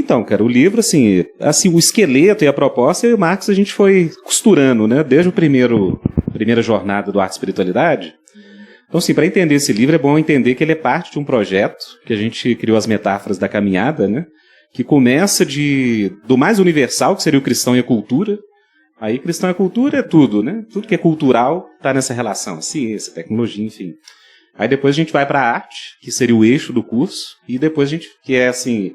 Então, cara, o livro, assim, o esqueleto e a proposta, eu e o Marcos, a gente foi costurando, né? Desde primeira jornada do Arte e Espiritualidade. Então, assim, para entender esse livro, é bom entender que ele é parte de um projeto que a gente criou as metáforas da caminhada, né? Que começa do mais universal, que seria o cristão e a cultura. Aí, cristão e a cultura é tudo, né? Tudo que é cultural está nessa relação, a ciência, tecnologia, enfim. Aí depois a gente vai para a arte, que seria o eixo do curso, e depois a gente, que é assim,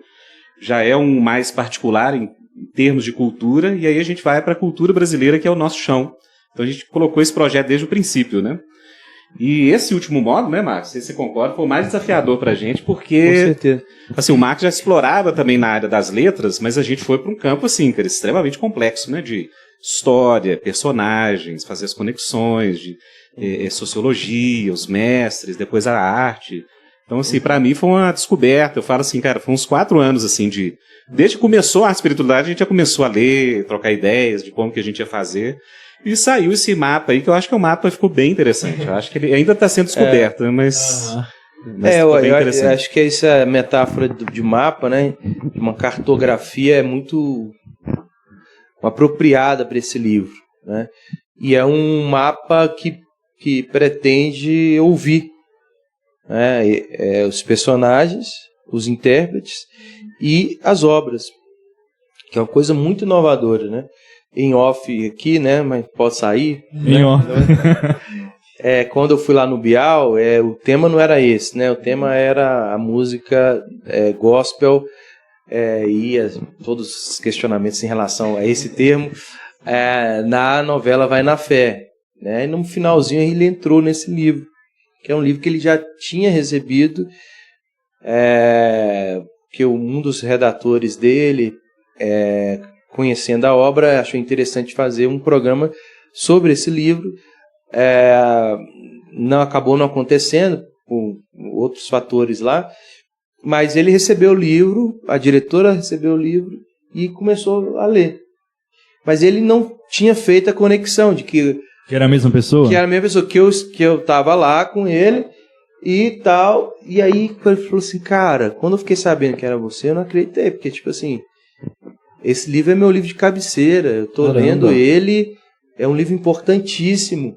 já é um mais particular em termos de cultura, e aí a gente vai para a cultura brasileira, que é o nosso chão. Então a gente colocou esse projeto desde o princípio, né? E esse último módulo, né, Marcos, se você concorda, foi o mais desafiador pra gente, porque com certeza. Assim, o Marcos já explorava também na área das letras, mas a gente foi para um campo assim, cara, extremamente complexo, né, de história, personagens, fazer as conexões, de sociologia, os mestres, depois a arte. Então, assim, pra mim foi uma descoberta. Eu falo assim, cara, foi uns 4 anos, assim, desde que começou a espiritualidade, a gente já começou a ler, trocar ideias de como que a gente ia fazer. E saiu esse mapa aí, que eu acho que o mapa ficou bem interessante. Eu acho que ele ainda está sendo descoberto, mas eu acho que essa metáfora de mapa, né, de uma cartografia é muito apropriada para esse livro, né? E é um mapa que pretende ouvir, né, os personagens, os intérpretes e as obras, que é uma coisa muito inovadora, né? Em off aqui, né? Mas pode sair. Em né? off. Quando eu fui lá no Bial, o tema não era esse, né? O tema era a música gospel e todos os questionamentos em relação a esse termo na novela Vai na Fé, né? E no finalzinho ele entrou nesse livro, que é um livro que ele já tinha recebido, que um dos redatores dele conhecendo a obra, achou interessante fazer um programa sobre esse livro. Acabou não acontecendo, por outros fatores lá, mas ele recebeu o livro, a diretora recebeu o livro e começou a ler. Mas ele não tinha feito a conexão de que era a mesma pessoa? Que era a mesma pessoa, que eu estava lá com ele e tal. E aí ele falou assim, cara, quando eu fiquei sabendo que era você, eu não acreditei, porque tipo assim, esse livro é meu livro de cabeceira, eu estou lendo ele, é um livro importantíssimo,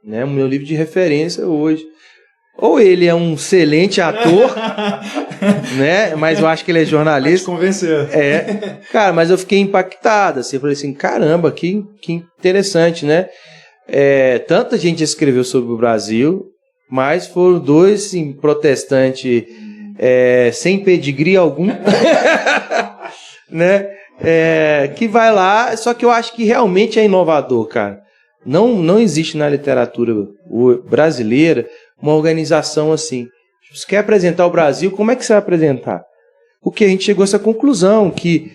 né? Meu livro de referência hoje. Ou ele é um excelente ator, né? Mas eu acho que ele é jornalista. Vai te convencer. Cara, mas eu fiquei impactado, assim, eu falei assim, caramba, que interessante, né? Tanta gente escreveu sobre o Brasil, mas foram dois, assim, protestantes sem pedigree algum, né? Que vai lá, só que eu acho que realmente é inovador, cara. Não existe na literatura brasileira uma organização assim. Se você quer apresentar o Brasil, como é que você vai apresentar? Porque a gente chegou a essa conclusão, que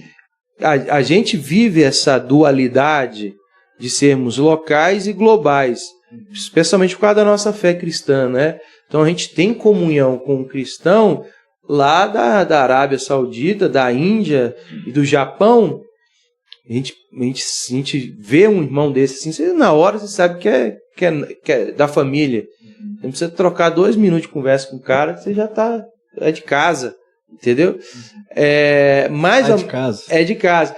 a gente vive essa dualidade de sermos locais e globais, especialmente por causa da nossa fé cristã, né? Então a gente tem comunhão com o cristão lá da Arábia Saudita, da Índia e do Japão. A gente vê um irmão desse assim, na hora você sabe que é da família. Você não precisa trocar 2 minutos de conversa com o cara, você já é de casa, entendeu? Mas É de casa. É de casa.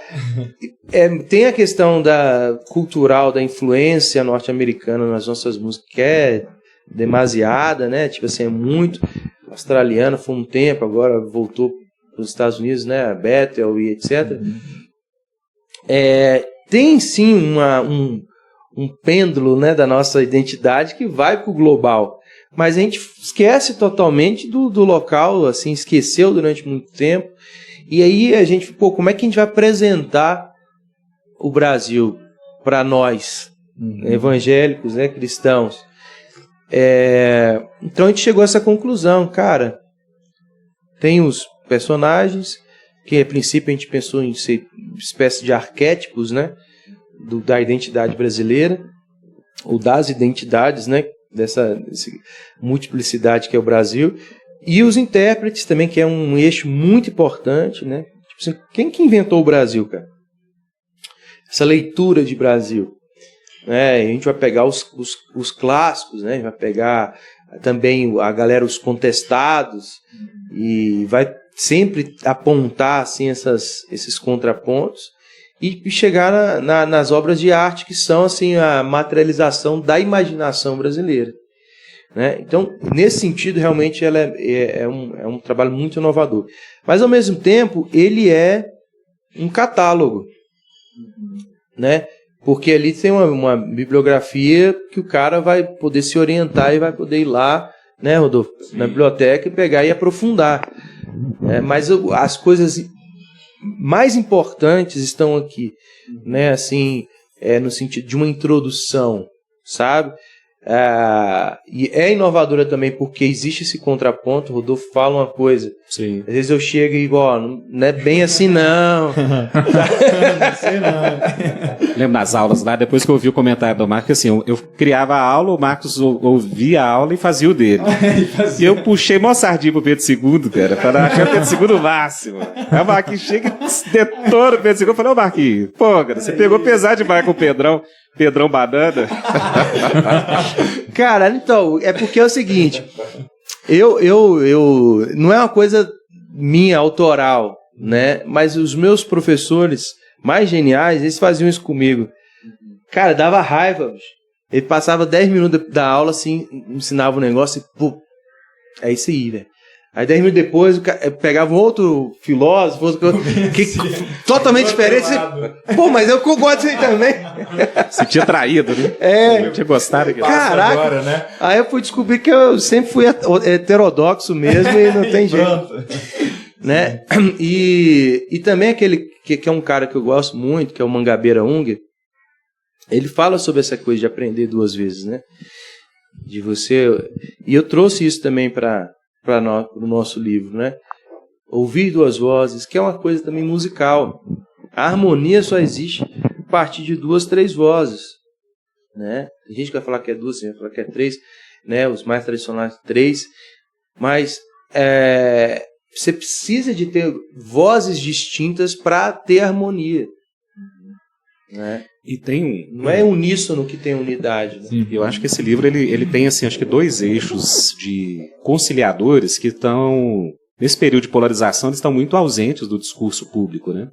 Tem a questão cultural, da influência norte-americana nas nossas músicas, que é demasiada, né? Tipo assim, é muito australiana, foi um tempo, agora voltou para os Estados Unidos, né? A Bethel e etc. Tem sim um pêndulo, né, da nossa identidade que vai para o global, mas a gente esquece totalmente do local, assim, esqueceu durante muito tempo, e aí a gente, como é que a gente vai apresentar o Brasil para nós, evangélicos, né, cristãos? Então a gente chegou a essa conclusão, cara, tem os personagens, que a princípio a gente pensou em ser espécie de arquétipos, né, da identidade brasileira, ou das identidades, né, dessa multiplicidade que é o Brasil, e os intérpretes também, que é um eixo muito importante, né? Tipo assim, quem que inventou o Brasil, cara? Essa leitura de Brasil, né? A gente vai pegar os clássicos, né? A gente vai pegar também a galera, os contestados, e vai sempre apontar assim, esses contrapontos e chegar nas obras de arte que são assim, a materialização da imaginação brasileira. Né? Então, nesse sentido, realmente ela é um trabalho muito inovador. Mas, ao mesmo tempo, ele é um catálogo. Né? Porque ali tem uma bibliografia que o cara vai poder se orientar e vai poder ir lá, né, Rodolfo, na biblioteca e pegar e aprofundar. Mas as coisas mais importantes estão aqui, né, assim, no sentido de uma introdução, sabe? E é inovadora também porque existe esse contraponto. O Rodolfo fala uma coisa. Sim. Às vezes eu chego e digo, não é bem assim não. Não sei não. Lembro nas aulas lá, depois que eu ouvi o comentário do Marcos, assim, eu criava a aula, o Marcos ouvia a aula e fazia o dele. E eu puxei mó sardinha pro Pedro II, cara, para achar o Pedro II o máximo. Aí o Marquinhos chega e detona o Pedro II. Eu falei, ô Marquinhos, pô, cara, você pegou pesado demais com o Pedrão Banana. Cara, então, é porque é o seguinte, eu não é uma coisa minha, autoral, né? Mas os meus professores mais geniais, eles faziam isso comigo. Cara, dava raiva, bicho. Ele passava 10 minutos da aula, assim, ensinava um negócio e, pô, é isso aí, velho. Aí 10 minutos depois, pegava um outro filósofo, totalmente diferente. Pô, mas eu gosto disso aí também. Se tinha traído, né? É. Tinha gostado. Caraca. Agora, né? Aí eu fui descobrir que eu sempre fui heterodoxo mesmo e não tem jeito. Né? E também aquele que é um cara que eu gosto muito, que é o Mangabeira Unger, ele fala sobre essa coisa de aprender duas vezes, né? De você... E eu trouxe isso também para o nosso livro, né? Ouvir duas vozes, que é uma coisa também musical. A harmonia só existe a partir de 2, 3 vozes, né? Tem gente que vai falar que é 2, tem gente que vai falar que é 3, né? Os mais tradicionais 3, mas você precisa de ter vozes distintas para ter harmonia, né? E tem não é uníssono que tem unidade, né? Eu acho que esse livro ele tem assim, acho que 2 eixos de conciliadores que estão nesse período de polarização, eles estão muito ausentes do discurso público, né?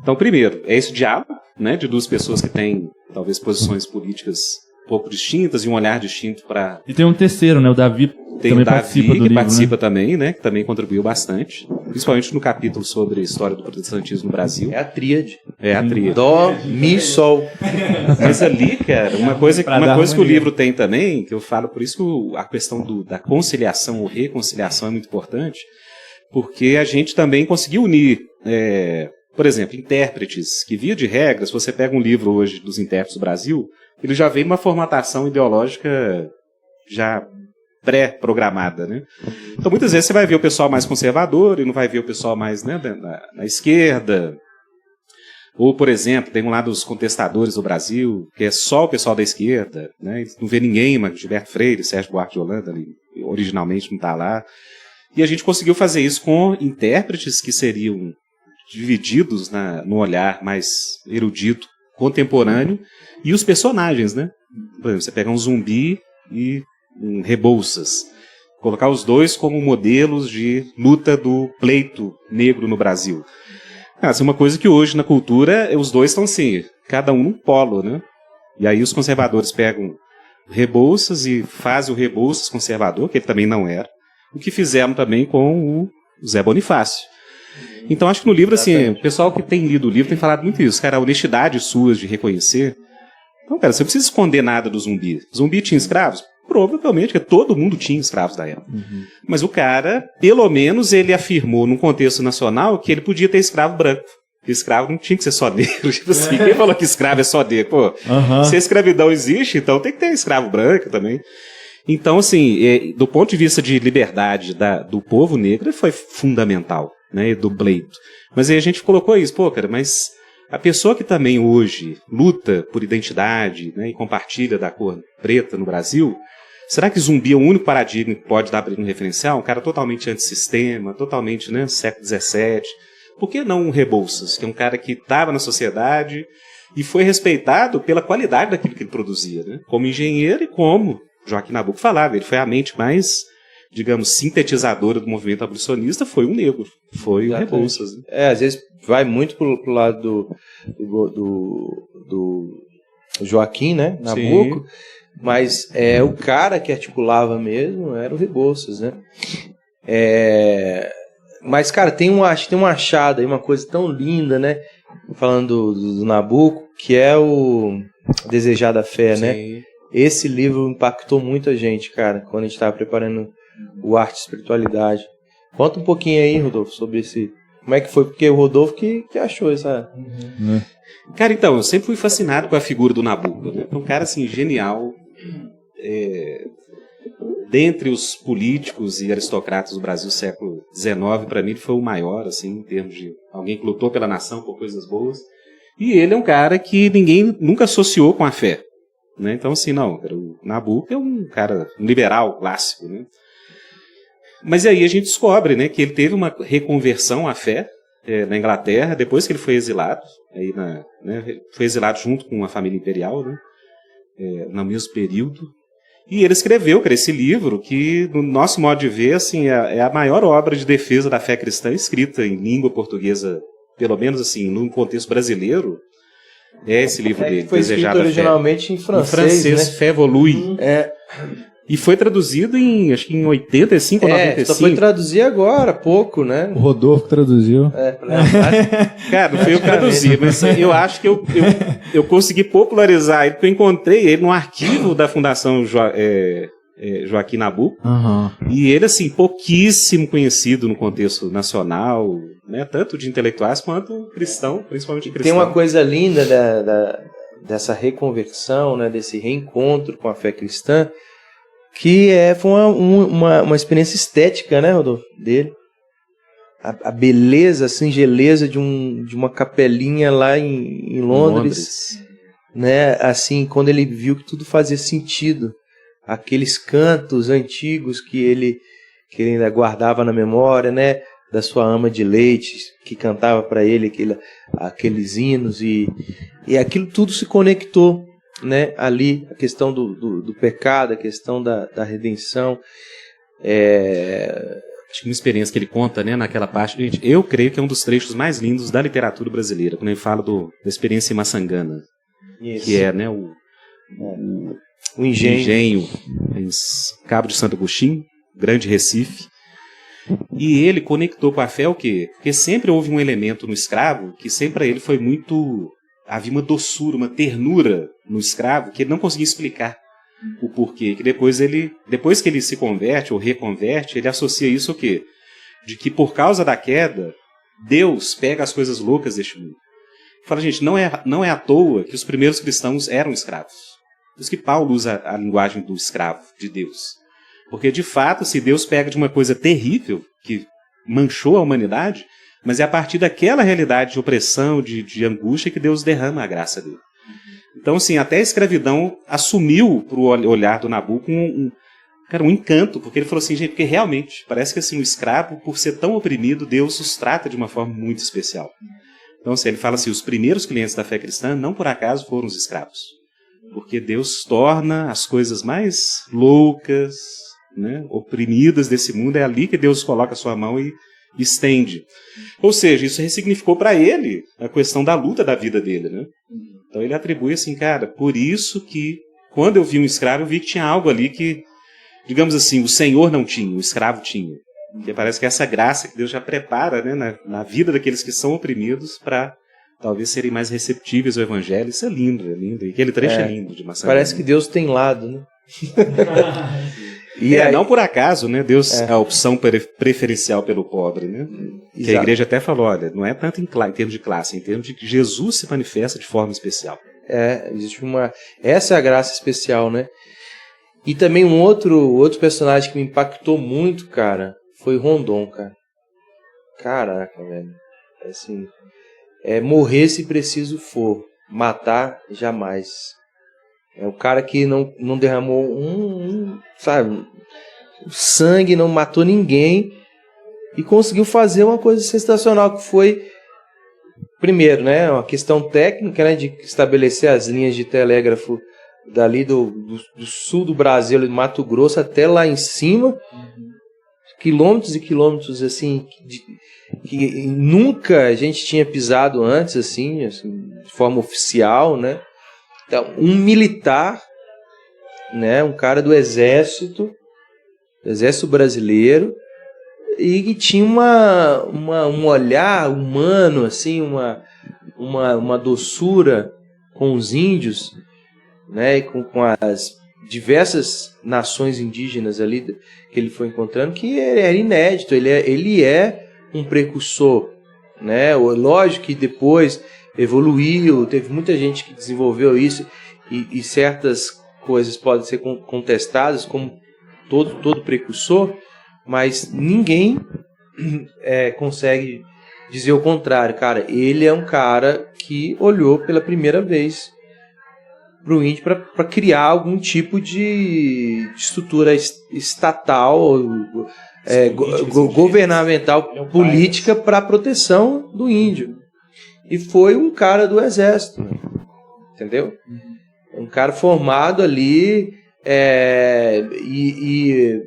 Então, primeiro, é esse diálogo, né, de 2 pessoas que têm talvez posições políticas um pouco distintas e um olhar distinto para... E tem um terceiro, né? O Davi também participa do livro, que participa né? também, né? Que também contribuiu bastante, principalmente no capítulo sobre a história do protestantismo no Brasil. É a tríade. É a tríade. Dó, mi, sol. Mas ali, cara, uma coisa que o livro tem também, que eu falo, por isso que a questão da conciliação ou reconciliação é muito importante, porque a gente também conseguiu unir, por exemplo, intérpretes, que via de regra, se você pega um livro hoje dos intérpretes do Brasil, ele já vem numa formatação ideológica já pré-programada, né? Então, muitas vezes você vai ver o pessoal mais conservador e não vai ver o pessoal mais, né, na esquerda. Ou, por exemplo, tem um lado dos contestadores do Brasil, que é só o pessoal da esquerda, né? Não vê ninguém, mas Gilberto Freire, Sérgio Buarque de Holanda, ali, originalmente não está lá. E a gente conseguiu fazer isso com intérpretes que seriam divididos no olhar mais erudito, contemporâneo, e os personagens, né? Por exemplo, você pega um Zumbi e um Rebouças, colocar os dois como modelos de luta do pleito negro no Brasil. Essa é uma coisa que hoje na cultura os dois estão assim, cada um num polo, né? E aí os conservadores pegam Rebouças e fazem o Rebouças conservador, que ele também não era, o que fizeram também com o Zé Bonifácio. Então acho que no livro, assim, o pessoal que tem lido o livro tem falado muito isso, cara, a honestidade sua de reconhecer. Então, cara, você não precisa esconder nada do Zumbi. Zumbi tinha escravos? Provavelmente, porque todo mundo tinha escravos da época. Mas o cara, pelo menos, ele afirmou num contexto nacional que ele podia ter escravo branco. Porque escravo não tinha que ser só negro. Tipo assim, quem falou que escravo é só negro? Pô, se a escravidão existe, então tem que ter escravo branco também. Então, assim, do ponto de vista de liberdade do povo negro, foi fundamental, né, do pleito. Mas aí a gente colocou isso, pô, cara, mas a pessoa que também hoje luta por identidade, né, e compartilha da cor preta no Brasil, será que Zumbi é o único paradigma que pode dar para ele um referencial? Um cara totalmente antissistema, totalmente, né, século XVII. Por que não um Rebouças, que é um cara que estava na sociedade e foi respeitado pela qualidade daquilo que ele produzia, né? Como engenheiro e como Joaquim Nabuco falava, ele foi a mente mais digamos, sintetizadora do movimento abolicionista foi um negro, foi o Rebouças. Né? Às vezes vai muito pro lado do Joaquim, né, Nabuco, mas o cara que articulava mesmo era o Rebouças, né? Mas, cara, acho que tem um achado aí, uma coisa tão linda, né? Falando do Nabuco, que é o Desejar da Fé, né? Esse livro impactou muito a gente, cara, quando a gente estava preparando o Arte e Espiritualidade. Conta um pouquinho aí, Rodolfo, sobre esse... Como é que foi? Porque o Rodolfo que achou essa... Cara, então, eu sempre fui fascinado com a figura do Nabuco, né? Um cara, assim, genial. Dentre os políticos e aristocratas do Brasil do século XIX, para mim ele foi o maior, assim, em termos de alguém que lutou pela nação por coisas boas. E ele é um cara que ninguém nunca associou com a fé. Né? Então, assim, não, o Nabuco é um cara liberal, clássico, né? Mas aí a gente descobre, né, que ele teve uma reconversão à fé na Inglaterra, depois que ele foi exilado, foi exilado junto com a família imperial, né, no mesmo período. E ele escreveu esse livro que, no nosso modo de ver, assim, é a maior obra de defesa da fé cristã escrita em língua portuguesa, pelo menos assim, no contexto brasileiro. É esse livro dele, foi escrito originalmente em francês, né? Fé Evolui. E foi traduzido acho que em 85 ou 95. Só foi traduzir agora, há pouco, né? O Rodolfo traduziu. Cara, não foi eu que traduzi, mas eu acho que eu consegui popularizar ele, porque eu encontrei ele no arquivo da Fundação Joaquim Nabuco. E ele, assim, pouquíssimo conhecido no contexto nacional, né? Tanto de intelectuais quanto cristão, principalmente cristão. Tem uma coisa linda dessa reconversão, né? Desse reencontro com a fé cristã, que foi uma experiência estética, né, Rodolfo, dele. A beleza, a singeleza de uma capelinha lá em Londres, né? Assim, quando ele viu que tudo fazia sentido. Aqueles cantos antigos que ele ainda guardava na memória, né? Da sua ama de leite, que cantava para ele aqueles hinos, e aquilo tudo se conectou, né? Ali, a questão do pecado, a questão da redenção. Tinha uma experiência que ele conta, né, naquela parte. Gente, eu creio que é um dos trechos mais lindos da literatura brasileira, quando ele fala da experiência em Maçangana. Isso. Que é, né, o engenho em Cabo de Santo Agostinho, Grande Recife. E ele conectou com a fé o quê? Porque sempre houve um elemento no escravo que sempre para ele foi muito... Havia uma doçura, uma ternura no escravo que ele não conseguia explicar o porquê. Que depois que ele se converte ou reconverte, ele associa isso o quê? De que por causa da queda, Deus pega as coisas loucas deste mundo. Fala, gente, não é à toa que os primeiros cristãos eram escravos. Por isso que Paulo usa a linguagem do escravo, de Deus. Porque, de fato, se Deus pega de uma coisa terrível, que manchou a humanidade, mas é a partir daquela realidade de opressão, de angústia, que Deus derrama a graça dele. Então, assim, até a escravidão assumiu para o olhar do Nabuco um encanto, porque ele falou assim, gente, porque realmente, parece que assim, o escravo, por ser tão oprimido, Deus os trata de uma forma muito especial. Então, assim, ele fala assim, os primeiros clientes da fé cristã, não por acaso, foram os escravos. Porque Deus torna as coisas mais loucas, né, oprimidas desse mundo, é ali que Deus coloca a sua mão e estende. Ou seja, isso ressignificou para ele a questão da luta da vida dele, né? Então ele atribui assim, cara, por isso que quando eu vi um escravo, eu vi que tinha algo ali que, digamos assim, o Senhor não tinha, o escravo tinha. Porque parece que essa graça que Deus já prepara, né, na vida daqueles que são oprimidos para talvez serem mais receptíveis ao Evangelho. Isso é lindo, é lindo. E aquele trecho é lindo de Maçã. Parece que Deus tem lado, né? E não por acaso, né? Deus é a opção preferencial pelo pobre, né? Que a igreja até falou, olha, não é tanto em termos de classe, é em termos de que Jesus se manifesta de forma especial. Existe essa é a graça especial, né? E também um outro personagem que me impactou muito, cara, foi Rondon, cara. Caraca, velho. Assim, morrer se preciso for, matar jamais. É o cara que não derramou sabe, sangue, não matou ninguém e conseguiu fazer uma coisa sensacional, que foi, primeiro, né, uma questão técnica, né, de estabelecer as linhas de telégrafo dali do sul do Brasil, do Mato Grosso, até lá em cima, quilômetros e quilômetros, assim, que nunca a gente tinha pisado antes, assim, de forma oficial, né? Então, um militar, né? Um cara do exército brasileiro, e que tinha um olhar humano, assim, uma doçura com os índios, né? E com as diversas nações indígenas ali que ele foi encontrando, que era inédito. Ele é um precursor, né? Lógico que depois evoluiu, teve muita gente que desenvolveu isso, e certas coisas podem ser contestadas como todo precursor, mas ninguém consegue dizer o contrário. Cara, ele é um cara que olhou pela primeira vez para o índio para criar algum tipo de estrutura estatal, governamental, política para a proteção do índio. E foi um cara do exército, né? Entendeu? Um cara formado ali e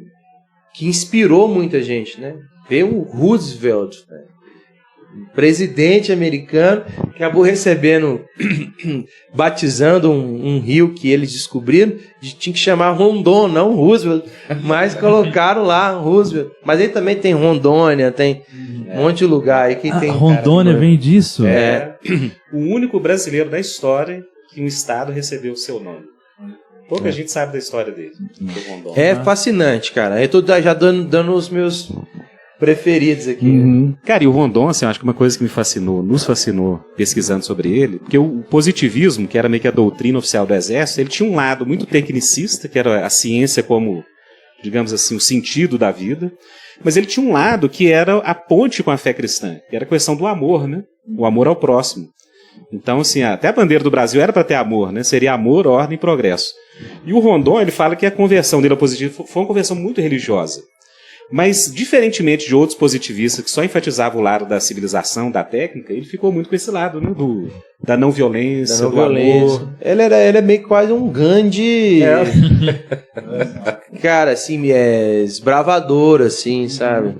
que inspirou muita gente, né? Ver o Roosevelt, né? Presidente americano, que acabou recebendo, batizando um rio que eles descobriram, tinha que chamar Rondon, não Roosevelt, mas colocaram lá Roosevelt. Mas ele também tem Rondônia, tem um monte de lugar aí que tem. Rondônia vem disso? O único brasileiro da história que um estado recebeu o seu nome. Pouca gente sabe da história dele. Fascinante, cara. Eu tô já dando os meus preferidos aqui. Cara, e o Rondon, assim, eu acho que uma coisa que nos fascinou pesquisando sobre ele, porque o positivismo, que era meio que a doutrina oficial do exército, ele tinha um lado muito tecnicista, que era a ciência como, digamos assim, o sentido da vida, mas ele tinha um lado que era a ponte com a fé cristã, que era a questão do amor, né? O amor ao próximo. Então, assim, até a bandeira do Brasil era para ter amor, né? Seria amor, ordem e progresso. E o Rondon, ele fala que a conversão dele ao positivismo foi uma conversão muito religiosa. Mas, diferentemente de outros positivistas que só enfatizavam o lado da civilização, da técnica, ele ficou muito com esse lado, né? Da não violência, do amor. Ele é meio que quase um Gandhi. Cara, assim, esbravador, assim, sabe?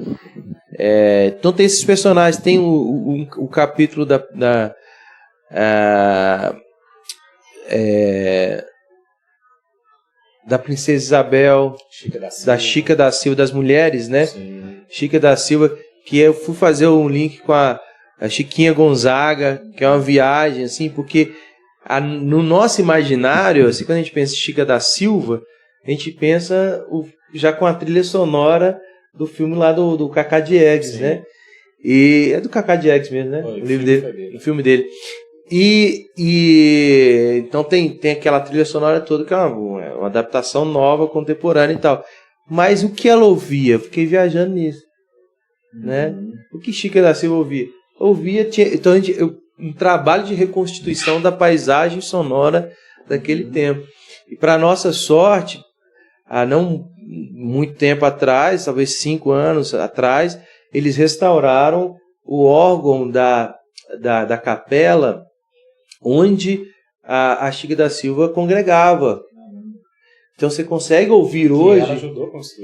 Então tem esses personagens, tem o capítulo da Princesa Isabel, da Chica da Silva, das mulheres, né? Sim. Chica da Silva, que eu fui fazer um link com a Chiquinha Gonzaga, que é uma viagem, assim, porque no nosso imaginário, assim, quando a gente pensa em Chica da Silva, a gente pensa já com a trilha sonora do filme lá do Cacá Diegues, né? E é do Cacá Diegues mesmo, né? O filme dele. E então tem aquela trilha sonora toda que é uma adaptação nova, contemporânea e tal. Mas o que ela ouvia? Eu fiquei viajando nisso, né? O que Chica da Silva ouvia? Então um trabalho de reconstituição da paisagem sonora daquele tempo. E para nossa sorte, há não muito tempo atrás, talvez 5 anos atrás, eles restauraram o órgão da capela onde a Chica da Silva congregava. Então você consegue ouvir hoje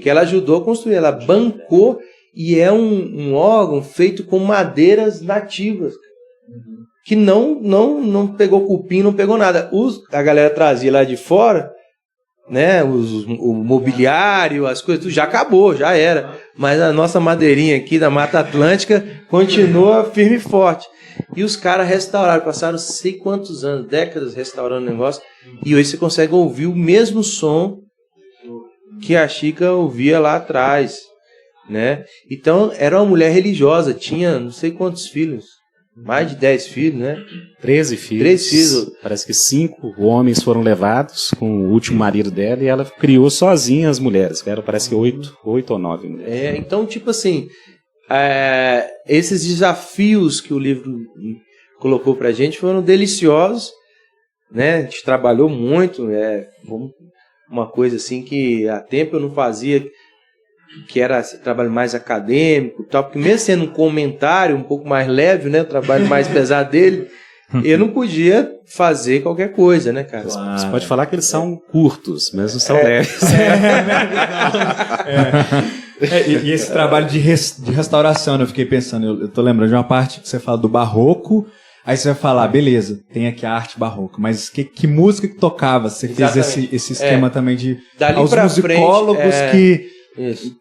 que ela ajudou a construir, ela bancou, e é um órgão feito com madeiras nativas, que não pegou cupim, não pegou nada. A galera trazia lá de fora, né, o mobiliário, as coisas, tudo já acabou, já era. Mas a nossa madeirinha aqui da Mata Atlântica continua firme e forte. E os caras restauraram, passaram sei quantos anos, décadas restaurando o negócio, e hoje você consegue ouvir o mesmo som que a Chica ouvia lá atrás, né? Então, era uma mulher religiosa, tinha não sei quantos filhos, mais de 10 filhos, né? 13 filhos. 13 filhos. Parece que 5 homens foram levados com o último marido dela, e ela criou sozinha as mulheres, que eram, parece que 8 ou 9 mulheres. Então, tipo assim, esses desafios que o livro colocou pra gente foram deliciosos, né? A gente trabalhou muito, uma coisa assim que há tempo eu não fazia, que era trabalho mais acadêmico e tal, porque mesmo sendo um comentário um pouco mais leve, né, o trabalho mais pesado dele, eu não podia fazer qualquer coisa, né, cara? Claro. Você pode falar que eles são curtos, mas não são leves. E esse trabalho de restauração, né? Eu fiquei pensando, eu tô lembrando de uma parte que você fala do barroco, aí você vai falar, beleza, tem aqui a arte barroca, mas que música que tocava? Você Exatamente. fez esse esquema também de Dali aos pra musicólogos frente,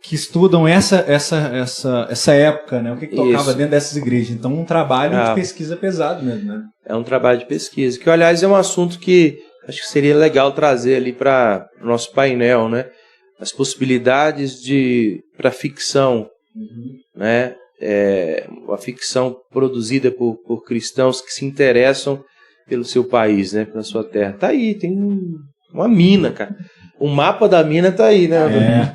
que estudam essa época, né? O que tocava Isso. dentro dessas igrejas. Então, um trabalho de pesquisa pesado mesmo, né? É um trabalho de pesquisa, que, aliás, é um assunto que acho que seria legal trazer ali para o nosso painel, né? As possibilidades para ficção, né? A ficção produzida por cristãos que se interessam pelo seu país, né? Pela sua terra. Tá aí, tem uma mina, cara. O mapa da mina tá aí, né?